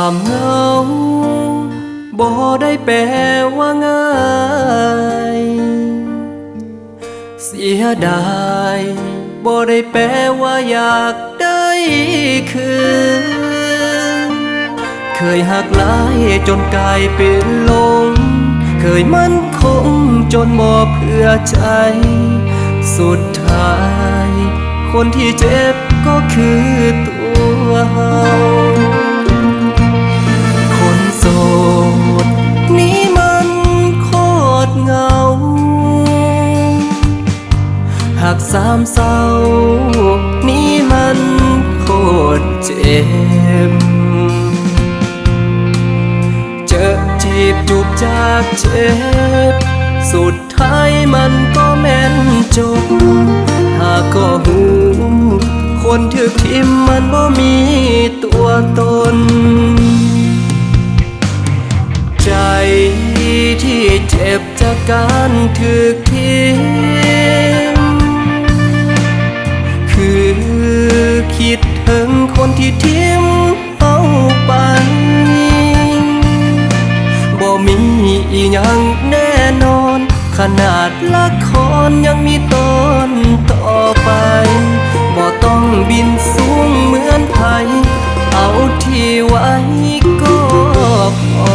ความเหงาบ่ได้แปลว่าง่ายเสียดายบ่ได้แปลว่าอยากได้คืนเคยหักหลายจนกลายเป็นหลงเคยมั่นคงจนบ่เพื่อใจสุดท้ายคนที่เจ็บก็คือตัวเราคนโสดนี่มันโคตรเหงาหักสามเศร้านี่มันโคตรเจ็บเจอจีบจูบจากเจ็บสุดท้ายมันก็แม่นจบหากก็หูคนถึกทิมมันบ่มีตัวตนใจที่เจ็บจากการถึกทิมคือคิดถึงคนที่ทิมเอาไปบ่มีอีหยังแน่นอนขนาดละครยังมีตอนต่อไปบ่ต้องบินสูงเหมือนไผเอาที่ไว้ก็พอ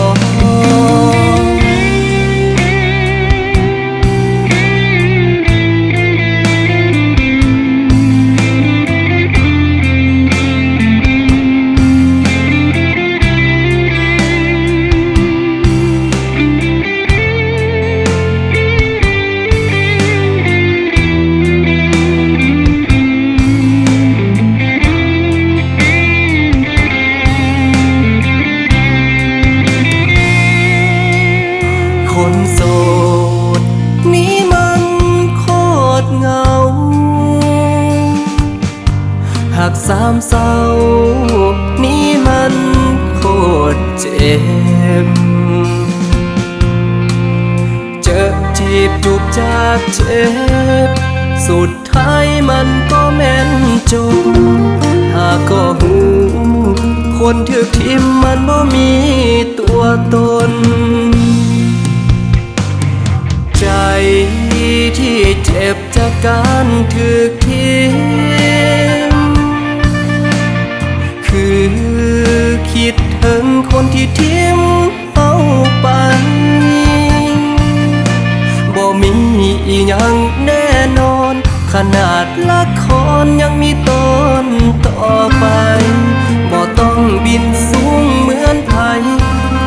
คนโสดนี่มันโคตรเหงาหักสามเศร้านี่มันโคตรเจ็บเจอจีบจูบจากเจ็บสุดท้ายมันก็แม่นจบหากก็หูคนถึกทิมมันบ่มีตัวตนใจที่เจ็บจากการถึกทิมคือคิดถึงคนที่ทิมเอาไปบ่มีอีหยังแน่นอนขนาดละครยังมีตอนต่อไปบ่ต้องบินสูงเหมือนไผ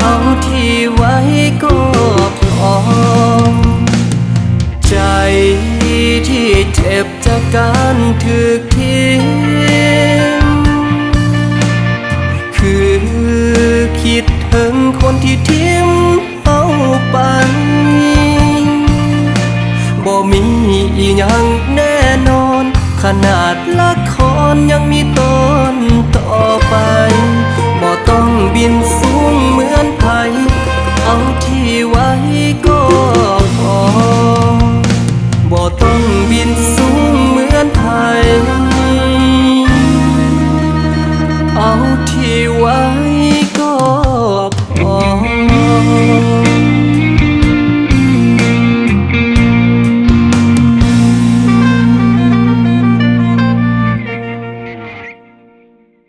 เอาที่ไว้ก็พอใจที่เจ็บจากการถึกทิมคือคิดถึงคนที่ทิมเอาไปบ่มีอีหยังแน่นอนขนาดละครยังมีตอนต่อไปบ่ต้องบินสูง